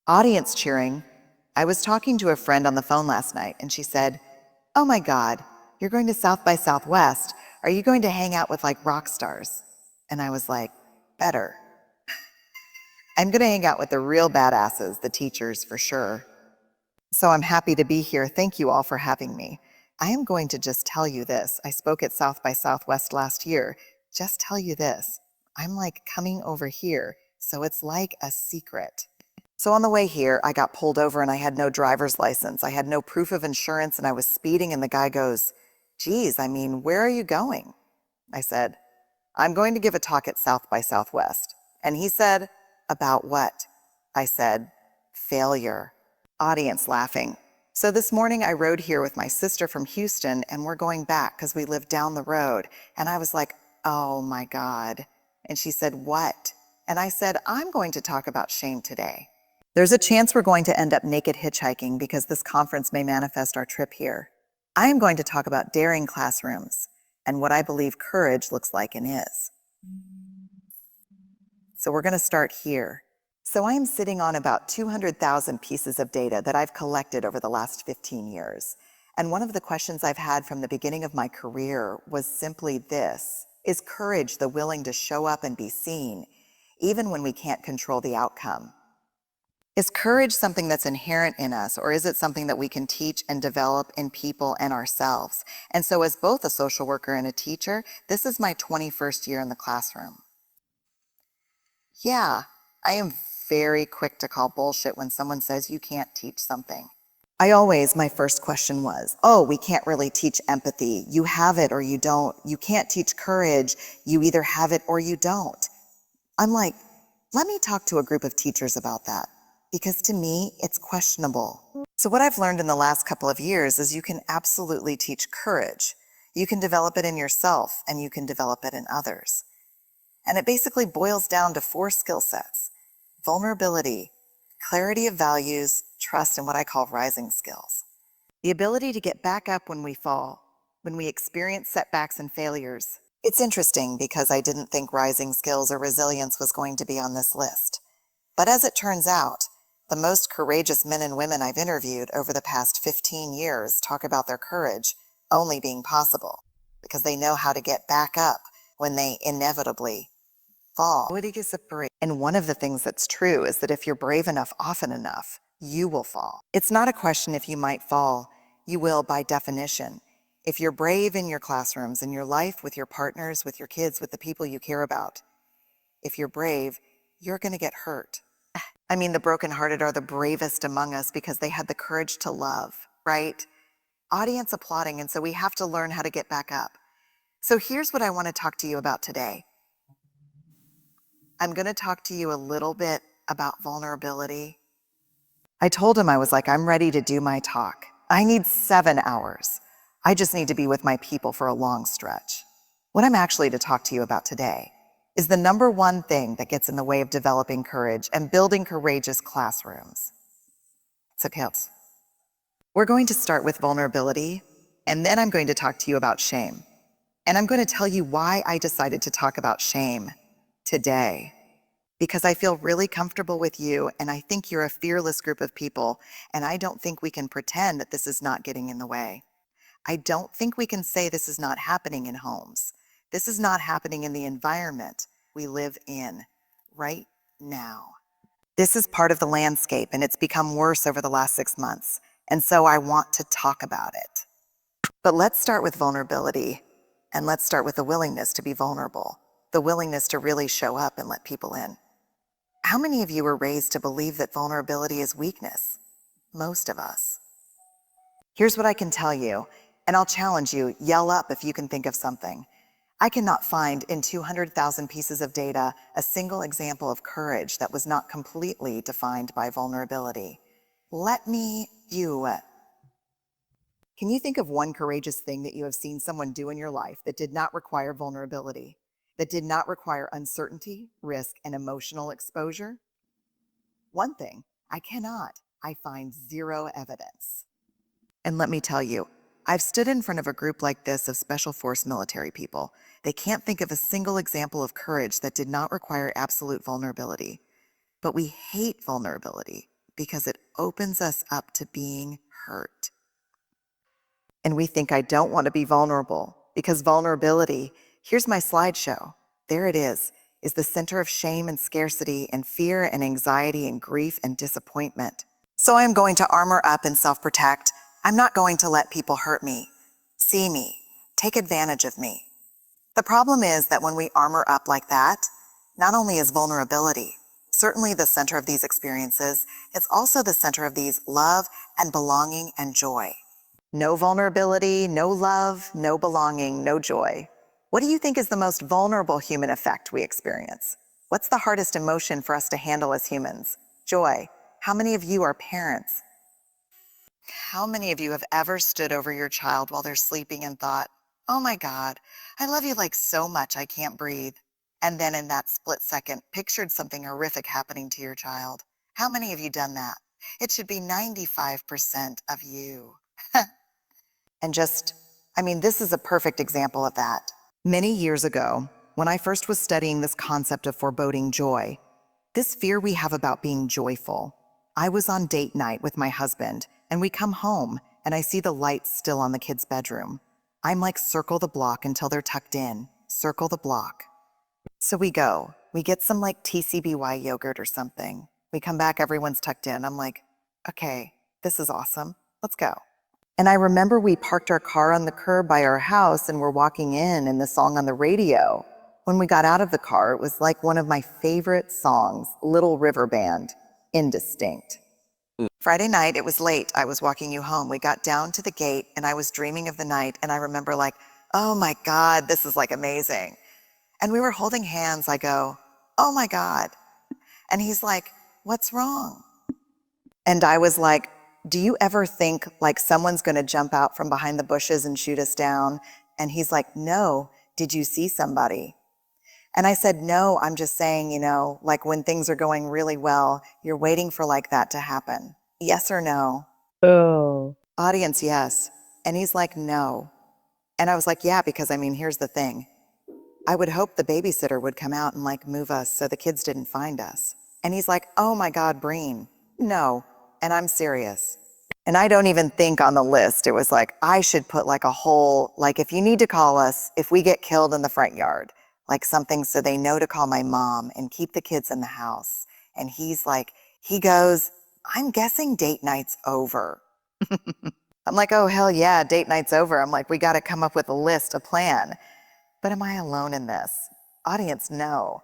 Audience cheering. I was talking to a friend on the phone last night, and she said, "Oh my God, you're going to South by Southwest. Are you going to hang out with like rock stars?" And I was like, "Better. I'm going to hang out with the real badasses, the teachers for sure." So I'm happy to be here. Thank you all for having me. I am going to just tell you this. I spoke at South by Southwest last year. Just tell you this. I'm like coming over here, so it's like a secret. So on the way here, I got pulled over and I had no driver's license. I had no proof of insurance and I was speeding, and the guy goes, "Geez, I mean, where are you going?" I said, "I'm going to give a talk at South by Southwest." And he said, "About what?" I said, "Failure." Audience laughing. So this morning I rode here with my sister from Houston, and we're going back because we live down the road. And I was like, "Oh my God." And she said, "What?" And I said, "I'm going to talk about shame today. There's a chance we're going to end up naked hitchhiking because this conference may manifest our trip here. I am going to talk about daring classrooms and what I believe courage looks like and is." So we're going to start here. So I am sitting on about 200,000 pieces of data that I've collected over the last 15 years. And one of the questions I've had from the beginning of my career was simply this: is courage the willing to show up and be seen, even when we can't control the outcome? Is courage something that's inherent in us, or is it something that we can teach and develop in people and ourselves? And so as both a social worker and a teacher, this is my 21st year in the classroom. Yeah, I am very quick to call bullshit when someone says you can't teach something. My first question was, "Oh, we can't really teach empathy. You have it or you don't. You can't teach courage. You either have it or you don't." I'm like, let me talk to a group of teachers about that, because to me, it's questionable. So what I've learned in the last couple of years is you can absolutely teach courage. You can develop it in yourself and you can develop it in others. And it basically boils down to 4 skill sets: vulnerability, clarity of values, trust, and what I call rising skills. The ability to get back up when we fall, when we experience setbacks and failures. It's interesting because I didn't think rising skills or resilience was going to be on this list. But as it turns out, the most courageous men and women I've interviewed over the past 15 years talk about their courage only being possible because they know how to get back up when they inevitably fall. And one of the things that's true is that if you're brave enough often enough, you will fall. It's not a question if you might fall. You will by definition. If you're brave in your classrooms, in your life, with your partners, with your kids, with the people you care about, if you're brave, you're going to get hurt. I mean, the brokenhearted are the bravest among us because they had the courage to love, right? Audience applauding, and so we have to learn how to get back up. So here's what I want to talk to you about today. I'm going to talk to you a little bit about vulnerability. I told him, I was like, I'm ready to do my talk. I need 7 hours. I just need to be with my people for a long stretch. What I'm actually to talk to you about today is the number one thing that gets in the way of developing courage and building courageous classrooms. It's okay. We're going to start with vulnerability, and then I'm going to talk to you about shame. And I'm going to tell you why I decided to talk about shame today. Because I feel really comfortable with you, and I think you're a fearless group of people, and I don't think we can pretend that this is not getting in the way. I don't think we can say this is not happening in homes. This is not happening in the environment we live in right now. This is part of the landscape, and it's become worse over the last 6 months, and so I want to talk about it. But let's start with vulnerability, and let's start with the willingness to be vulnerable, the willingness to really show up and let people in. How many of you were raised to believe that vulnerability is weakness? Most of us. Here's what I can tell you, and I'll challenge you, yell up if you can think of something. I cannot find in 200,000 pieces of data a single example of courage that was not completely defined by vulnerability. Can you think of one courageous thing that you have seen someone do in your life that did not require vulnerability, that did not require uncertainty, risk, and emotional exposure? One thing, I cannot. I find 0 evidence. And let me tell you, I've stood in front of a group like this of Special Force military people. They can't think of a single example of courage that did not require absolute vulnerability. But we hate vulnerability because it opens us up to being hurt. And we think I don't want to be vulnerable because vulnerability, here's my slideshow. There it is the center of shame and scarcity and fear and anxiety and grief and disappointment. So I'm going to armor up and self-protect. I'm not going to let people hurt me, see me, take advantage of me. The problem is that when we armor up like that, not only is vulnerability certainly the center of these experiences, it's also the center of these love and belonging and joy. No vulnerability, no love, no belonging, no joy. What do you think is the most vulnerable human effect we experience? What's the hardest emotion for us to handle as humans? Joy. How many of you are parents? How many of you have ever stood over your child while they're sleeping and thought, oh my God, I love you like so much I can't breathe? And then in that split second, pictured something horrific happening to your child. How many of you done that? It should be 95% of you. And this is a perfect example of that. Many years ago, when I first was studying this concept of foreboding joy, this fear we have about being joyful, I was on date night with my husband, and we come home, and I see the lights still on the kids' bedroom. I'm like, circle the block until they're tucked in. Circle the block. So we go. We get some like TCBY yogurt or something. We come back, everyone's tucked in. I'm like, okay, this is awesome. Let's go. And I remember we parked our car on the curb by our house and we're walking in and the song on the radio. When we got out of the car, it was like one of my favorite songs, Little River Band, Indistinct. Friday night, it was late. I was walking you home. We got down to the gate and I was dreaming of the night and I remember like, oh my God, this is like amazing. And we were holding hands. I go, oh my God. And he's like, what's wrong? And I was like, do you ever think like someone's going to jump out from behind the bushes and shoot us down? And he's like, no, did you see somebody? And I said, no, I'm just saying, like when things are going really well, you're waiting for like that to happen. Yes or no? Oh. Audience, yes. And he's like, no. And I was like, yeah, because here's the thing. I would hope the babysitter would come out and like move us so the kids didn't find us. And he's like, oh my God, Breen, no. And I'm serious. And I don't even think on the list, it was like, I should put like a whole, like if you need to call us, if we get killed in the front yard, like something so they know to call my mom and keep the kids in the house. And he's like, he goes, I'm guessing date night's over. I'm like, oh, hell yeah, date night's over. I'm like, we got to come up with a list, a plan. But am I alone in this? Audience, no.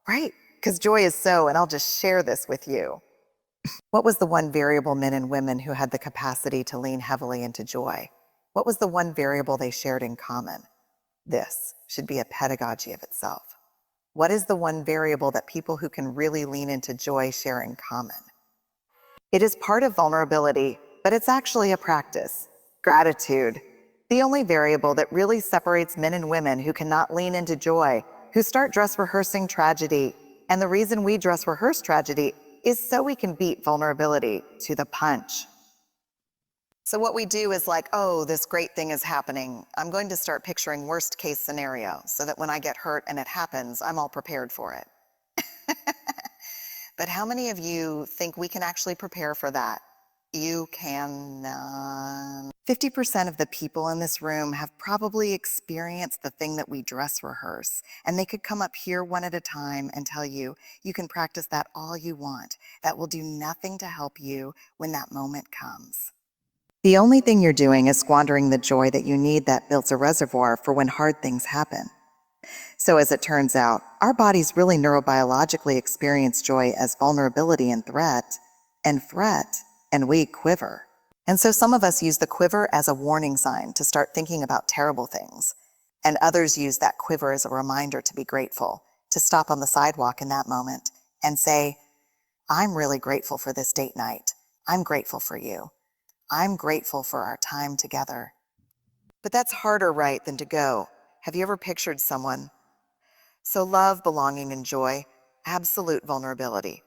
Right? Because joy is so, and I'll just share this with you. What was the one variable men and women who had the capacity to lean heavily into joy? What was the one variable they shared in common? This should be a pedagogy of itself. What is the one variable that people who can really lean into joy share in common? It is part of vulnerability, but it's actually a practice. Gratitude. The only variable that really separates men and women who cannot lean into joy, who start dress rehearsing tragedy. And the reason we dress rehearse tragedy is so we can beat vulnerability to the punch. So what we do is like, oh, this great thing is happening. I'm going to start picturing worst case scenario so that when I get hurt and it happens, I'm all prepared for it. But how many of you think we can actually prepare for that? You cannot. 50% of the people in this room have probably experienced the thing that we dress rehearse, and they could come up here one at a time and tell you, you can practice that all you want. That will do nothing to help you when that moment comes. The only thing you're doing is squandering the joy that you need that builds a reservoir for when hard things happen. So as it turns out, our bodies really neurobiologically experience joy as vulnerability and threat, and we quiver. And so some of us use the quiver as a warning sign to start thinking about terrible things, and others use that quiver as a reminder to be grateful, to stop on the sidewalk in that moment and say, I'm really grateful for this date night. I'm grateful for you. I'm grateful for our time together. But that's harder, right, than to go. Have you ever pictured someone? So love, belonging, and joy, absolute vulnerability.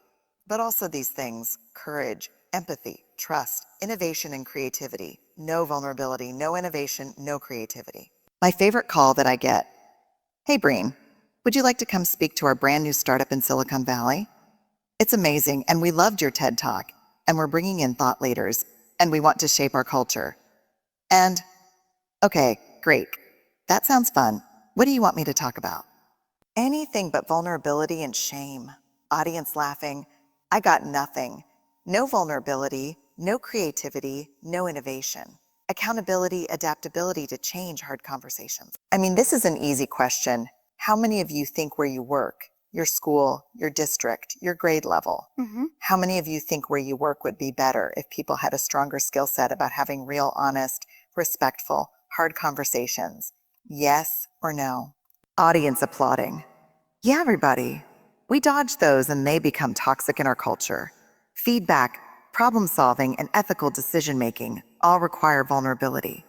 But also these things, courage, empathy, trust, innovation, and creativity. No vulnerability, no innovation, no creativity. My favorite call that I get, hey Breen, would you like to come speak to our brand new startup in Silicon Valley? It's amazing, and we loved your TED Talk. and we're bringing in thought leaders, and we want to shape our culture. And, okay, great. That sounds fun. What do you want me to talk about? Anything but vulnerability and shame. Audience laughing. I got nothing. No vulnerability, no creativity, no innovation. Accountability, adaptability to change hard conversations. I mean, this is an easy question. How many of you think where you work, your school, your district, your grade level? How many of you think where you work would be better if people had a stronger skill set about having real, honest, respectful, hard conversations? Yes or no? Audience applauding. Yeah, everybody. We dodge those and they become toxic in our culture. Feedback, problem solving, and ethical decision making all require vulnerability.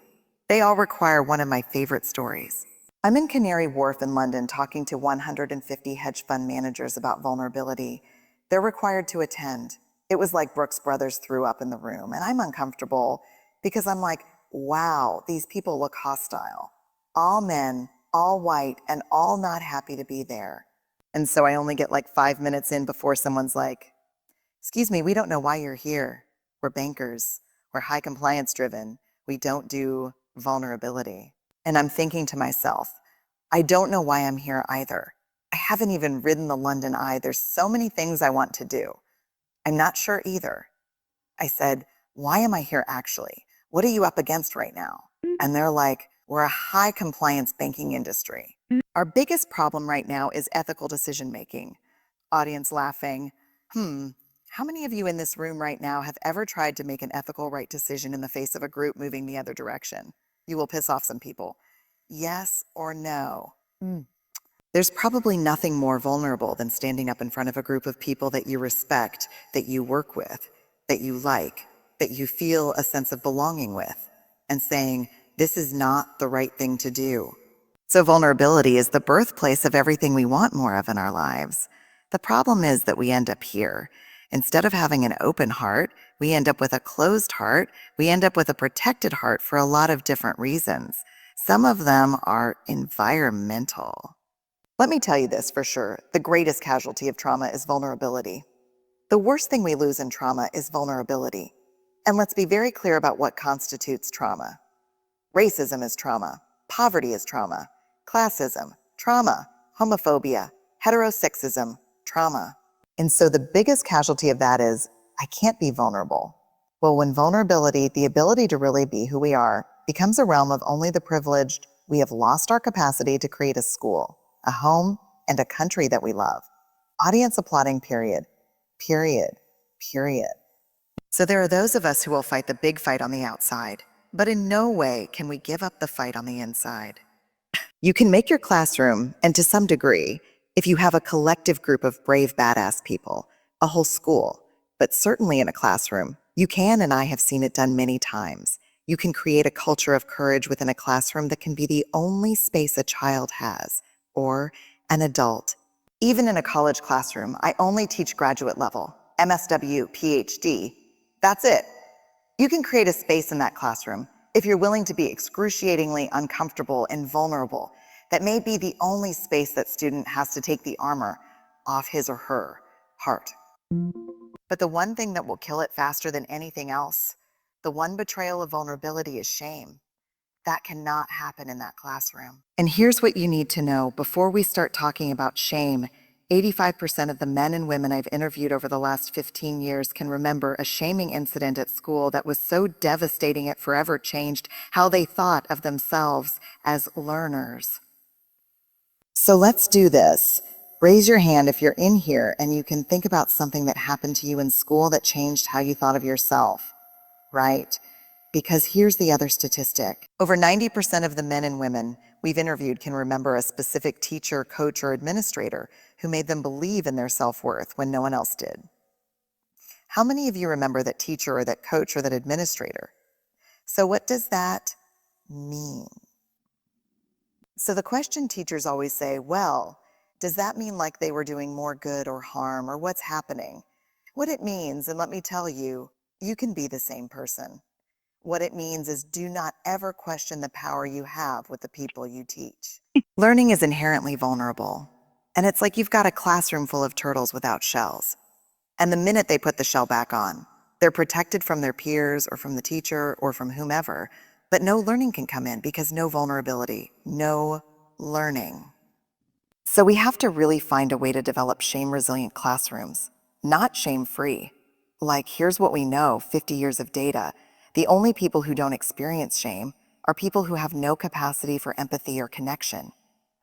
They all require one of my favorite stories. I'm in Canary Wharf in London talking to 150 hedge fund managers about vulnerability. They're required to attend. It was like Brooks Brothers threw up in the room, and I'm uncomfortable because I'm like, wow, these people look hostile. All men, all white, and all not happy to be there. And so I only get like 5 minutes in before someone's like, excuse me, we don't know why you're here. We're bankers. We're high compliance driven. We don't do vulnerability. And I'm thinking to myself, I don't know why I'm here either. I haven't even ridden the London Eye. There's so many things I want to do. I'm not sure either. I said, why am I here actually? What are you up against right now? And they're like, we're a high compliance banking industry. Our biggest problem right now is ethical decision making. Audience laughing. How many of you in this room right now have ever tried to make an ethical right decision in the face of a group moving the other direction? You will piss off some people. Yes or no? There's probably nothing more vulnerable than standing up in front of a group of people that you respect, that you work with, that you like, that you feel a sense of belonging with, and saying, this is not the right thing to do. So vulnerability is the birthplace of everything we want more of in our lives. The problem is that we end up here. Instead of having an open heart, we end up with a closed heart. We end up with a protected heart for a lot of different reasons. Some of them are environmental. Let me tell you this for sure. The greatest casualty of trauma is vulnerability. The worst thing we lose in trauma is vulnerability. And let's be very clear about what constitutes trauma. Racism is trauma. Poverty is trauma. Classism, trauma. Homophobia, heterosexism, trauma. And so the biggest casualty of that is, I can't be vulnerable. Well, when vulnerability, the ability to really be who we are, becomes a realm of only the privileged, we have lost our capacity to create a school, a home, and a country that we love. Audience applauding, period. Period. Period. So there are those of us who will fight the big fight on the outside, but in no way can we give up the fight on the inside. You can make your classroom, and to some degree, if you have a collective group of brave, badass people, a whole school, but certainly in a classroom, you can, and I have seen it done many times. You can create a culture of courage within a classroom that can be the only space a child has, or an adult. Even in a college classroom, I only teach graduate level, MSW, PhD. That's it. You can create a space in that classroom if you're willing to be excruciatingly uncomfortable and vulnerable. That may be the only space that student has to take the armor off his or her heart. But the one thing that will kill it faster than anything else, the one betrayal of vulnerability, is shame. That cannot happen in that classroom. And here's what you need to know before we start talking about shame. 85% of the men and women I've interviewed over the last 15 years can remember a shaming incident at school that was so devastating it forever changed how they thought of themselves as learners. So let's do this. Raise your hand if you're in here and you can think about something that happened to you in school that changed how you thought of yourself, right? Because here's the other statistic. Over 90% of the men and women we've interviewed can remember a specific teacher, coach, or administrator who made them believe in their self-worth when no one else did. How many of you remember that teacher or that coach or that administrator? So what does that mean? So the question teachers always say, well, does that mean like they were doing more good or harm, or what's happening? What it means, and let me tell you, you can be the same person. What it means is do not ever question the power you have with the people you teach. Learning is inherently vulnerable. And it's like you've got a classroom full of turtles without shells. And the minute they put the shell back on, They're protected from their peers or from the teacher or from whomever, but no learning can come in because no vulnerability, no learning. So we have to really find a way to develop shame-resilient classrooms, not shame-free. Like, here's what we know, 50 years of data. The only people who don't experience shame are people who have no capacity for empathy or connection.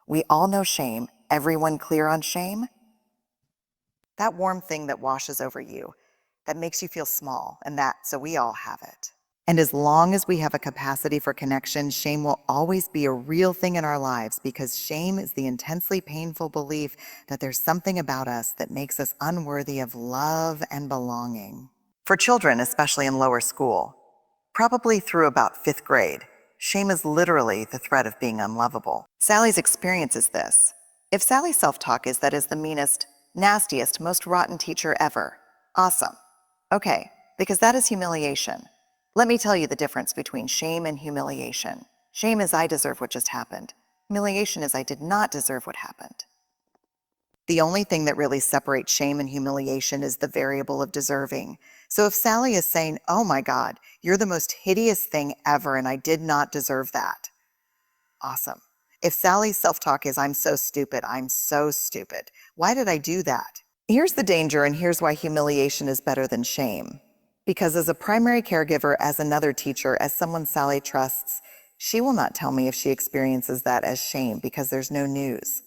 We all know shame. Everyone clear on shame? That warm thing that washes over you, that makes you feel small, so we all have it. And as long as we have a capacity for connection, shame will always be a real thing in our lives, because shame is the intensely painful belief that there's something about us that makes us unworthy of love and belonging. For children, especially in lower school, probably through about 5th grade, shame is literally the threat of being unlovable. Sally's experience is this. If Sally's self-talk is that is the meanest, nastiest, most rotten teacher ever, awesome. Okay, because that is humiliation. Let me tell you the difference between shame and humiliation. Shame is I deserve what just happened. Humiliation is I did not deserve what happened. The only thing that really separates shame and humiliation is the variable of deserving. So if Sally is saying, oh my God, you're the most hideous thing ever and I did not deserve that. Awesome. If Sally's self-talk is, I'm so stupid, why did I do that? Here's the danger, and here's why humiliation is better than shame. Because as a primary caregiver, as another teacher, as someone Sally trusts, she will not tell me if she experiences that as shame because there's no news.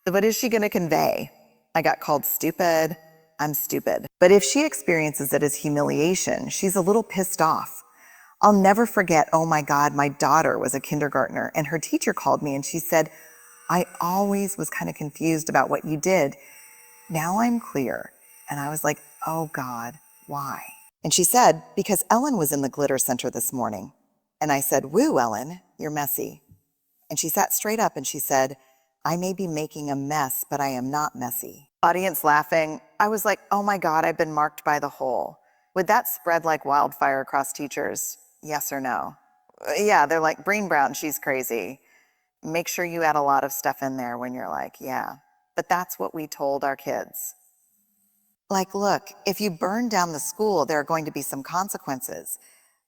What is she going to convey? I got called stupid, I'm stupid. But if she experiences it as humiliation, she's a little pissed off. I'll never forget, oh my God, my daughter was a kindergartner and her teacher called me and she said, I always was kind of confused about what you did. Now I'm clear. And I was like, oh God, why? And she said, because Ellen was in the glitter center this morning. And I said, woo, Ellen, you're messy. And she sat straight up and she said, I may be making a mess, but I am not messy. Audience laughing. I was like, oh my God, I've been marked by the whole. Would that spread like wildfire across teachers? Yes or no? Yeah, they're like, Breen Brown, she's crazy. Make sure you add a lot of stuff in there when you're like, yeah. But that's what we told our kids. Like, look, if you burn down the school, there are going to be some consequences.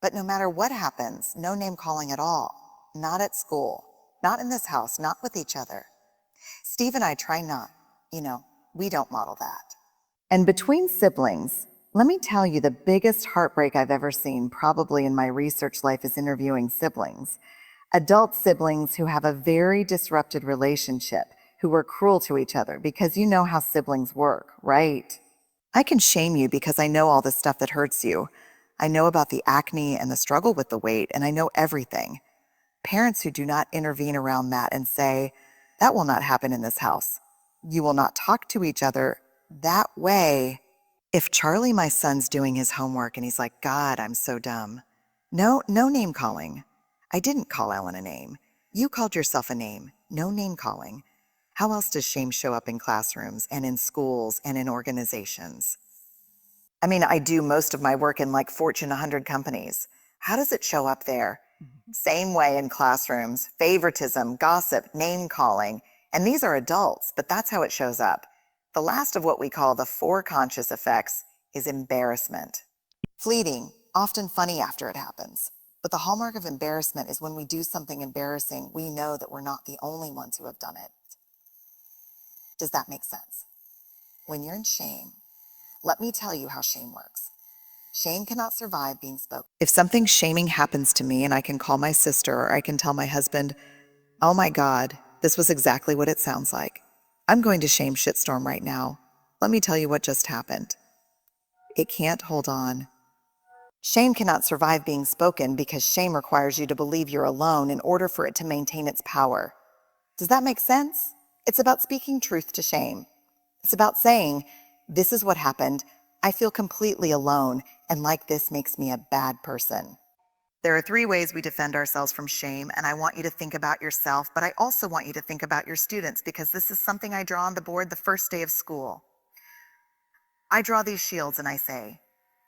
But no matter what happens, no name calling at all. Not at school. Not in this house. Not with each other. Steve and I try not. We don't model that. And between siblings, let me tell you, the biggest heartbreak I've ever seen, probably in my research life, is interviewing siblings. Adult siblings who have a very disrupted relationship, who were cruel to each other, because you know how siblings work, right? I can shame you because I know all the stuff that hurts you. I know about the acne and the struggle with the weight, and I know everything. Parents who do not intervene around that and say, that will not happen in this house. You will not talk to each other that way. If Charlie, my son's doing his homework and he's like, God, I'm so dumb. No name calling. I didn't call Ellen a name. You called yourself a name. No name calling. How else does shame show up in classrooms and in schools and in organizations? I mean, I do most of my work in like Fortune 100 companies. How does it show up there? Same way in classrooms, favoritism, gossip, name calling. And these are adults, but that's how it shows up. The last of what we call the 4 conscious effects is embarrassment. Fleeting, often funny after it happens. But the hallmark of embarrassment is when we do something embarrassing, we know that we're not the only ones who have done it. Does that make sense? When you're in shame, let me tell you how shame works. Shame cannot survive being spoken. If something shaming happens to me and I can call my sister or I can tell my husband, oh my God, this was exactly what it sounds like. I'm going to shame shitstorm right now. Let me tell you what just happened. It can't hold on. Shame cannot survive being spoken because shame requires you to believe you're alone in order for it to maintain its power. Does that make sense? It's about speaking truth to shame. It's about saying, this is what happened. I feel completely alone, and like this makes me a bad person. There are 3 ways we defend ourselves from shame, and I want you to think about yourself, but I also want you to think about your students, because this is something I draw on the board the first day of school. I draw these shields and I say,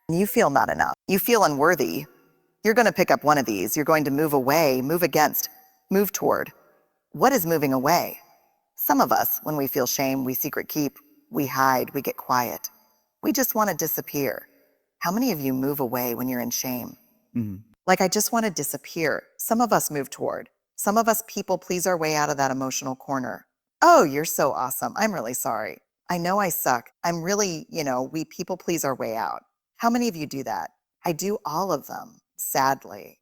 you feel not enough. You feel unworthy. You're going to pick up one of these. You're going to move away, move against, move toward. What is moving away? Some of us, when we feel shame, we secret keep, we hide, we get quiet. We just want to disappear. How many of you move away when you're in shame? Mhm. Like, I just want to disappear. Some of us move toward. Some of us people please our way out of that emotional corner. Oh, you're so awesome. I'm really sorry. I know I suck. I'm really, we people please our way out. How many of you do that? I do all of them, sadly.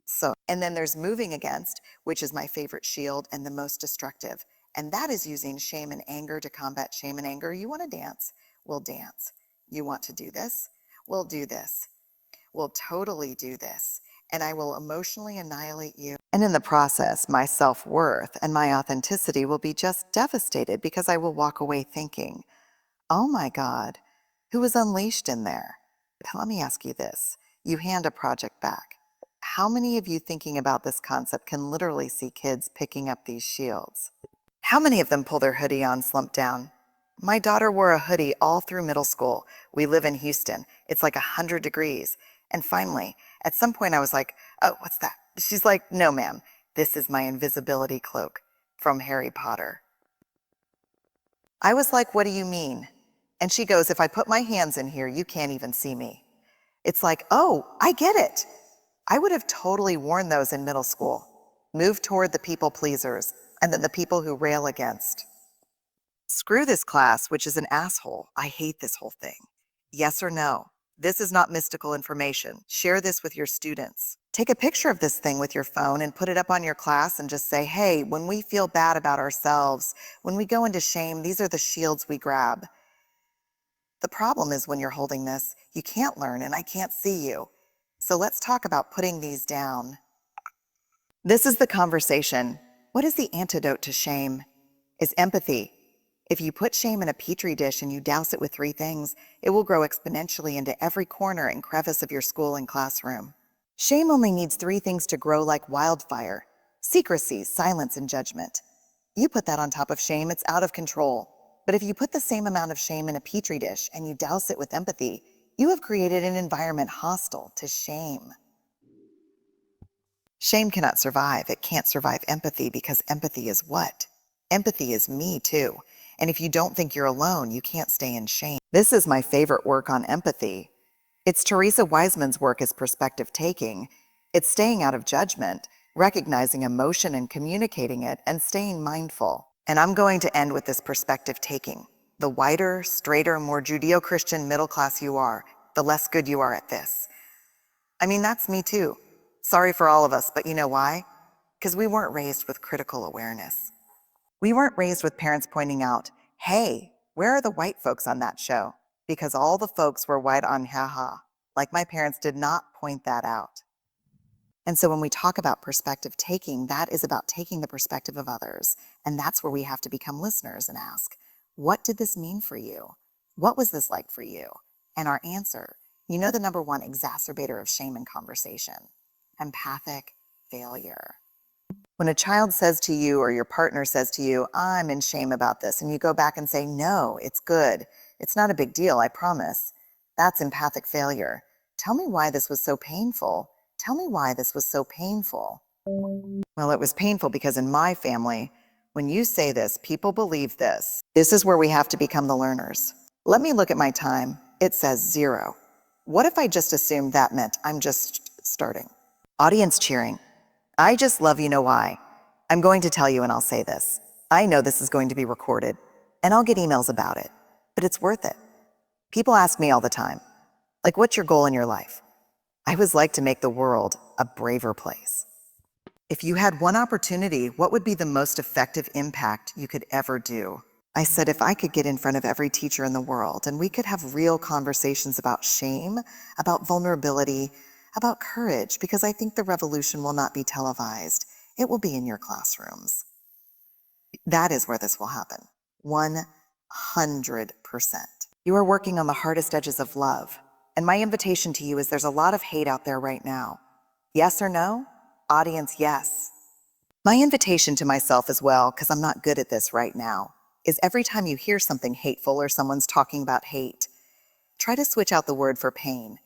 So, and then there's moving against, which is my favorite shield and the most destructive. And that is using shame and anger to combat shame and anger. You want to dance? We'll dance. You want to do this? We'll do this. We'll totally do this. And I will emotionally annihilate you. And in the process, my self-worth and my authenticity will be just devastated because I will walk away thinking, oh my God, who was unleashed in there? Let me ask you this. You hand a project back. How many of you thinking about this concept can literally see kids picking up these shields? How many of them pull their hoodie on, slump down? My daughter wore a hoodie all through middle school. We live in Houston. It's like 100 degrees. And finally, at some point I was like, oh, what's that? She's like, no, ma'am, this is my invisibility cloak from Harry Potter. I was like, what do you mean? And she goes, if I put my hands in here, you can't even see me. It's like, oh, I get it. I would have totally worn those in middle school. Move toward the people pleasers and then the people who rail against. Screw this class, which is an asshole. I hate this whole thing. Yes or no? This is not mystical information. Share this with your students. Take a picture of this thing with your phone and put it up on your class and just say, hey, when we feel bad about ourselves, when we go into shame, these are the shields we grab. The problem is when you're holding this, you can't learn and I can't see you. So let's talk about putting these down. This is the conversation. What is the antidote to shame? Is empathy. If you put shame in a petri dish and you douse it with 3 things, it will grow exponentially into every corner and crevice of your school and classroom. Shame only needs 3 things to grow like wildfire: secrecy, silence, and judgment. You put that on top of shame, it's out of control. But if you put the same amount of shame in a petri dish and you douse it with empathy, you have created an environment hostile to shame. Shame cannot survive. It can't survive empathy because empathy is what? Empathy is me too. And if you don't think you're alone, you can't stay in shame. This is my favorite work on empathy. It's Teresa Wiseman's work as perspective taking. It's staying out of judgment, recognizing emotion and communicating it, and staying mindful. And I'm going to end with this perspective taking. The whiter, straighter, more Judeo-Christian middle class you are, the less good you are at this. I mean, that's me too. Sorry for all of us, but you know why? Because we weren't raised with critical awareness. We weren't raised with parents pointing out, hey, where are the white folks on that show? Because all the folks were white on haha. Like my parents did not point that out. And so when we talk about perspective taking, that is about taking the perspective of others. And that's where we have to become listeners and ask, what did this mean for you? What was this like for you? And our answer, you know the number 1 exacerbator of shame in conversation: empathic failure. When a child says to you or your partner says to you, I'm in shame about this, and you go back and say, no, it's good. It's not a big deal, I promise. That's empathic failure. Tell me why this was so painful. Tell me why this was so painful. Well, it was painful because in my family, when you say this, people believe this. This is where we have to become the learners. Let me look at my time. It says 0. What if I just assumed that meant I'm just starting? Audience cheering. I just love you know why. I'm going to tell you and I'll say this. I know this is going to be recorded and I'll get emails about it, but it's worth it. People ask me all the time, like, what's your goal in your life? I always like to make the world a braver place. If you had one opportunity, what would be the most effective impact you could ever do? I said, if I could get in front of every teacher in the world and we could have real conversations about shame, about vulnerability, about courage, because I think the revolution will not be televised. It will be in your classrooms. That is where this will happen. 100%. You are working on the hardest edges of love. And my invitation to you is there's a lot of hate out there right now. Yes or no? Audience, yes. My invitation to myself as well, because I'm not good at this right now, is every time you hear something hateful or someone's talking about hate, try to switch out the word for pain.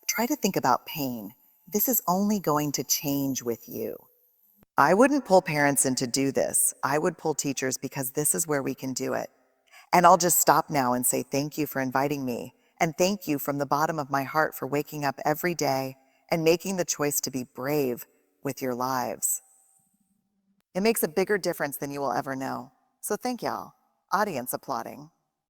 Try to think about pain. This is only going to change with you. I wouldn't pull parents in to do this. I would pull teachers because this is where we can do it. And I'll just stop now and say thank you for inviting me And thank you from the bottom of my heart for waking up every day and making the choice to be brave with your lives. It makes a bigger difference than you will ever know. So thank y'all. Audience applauding.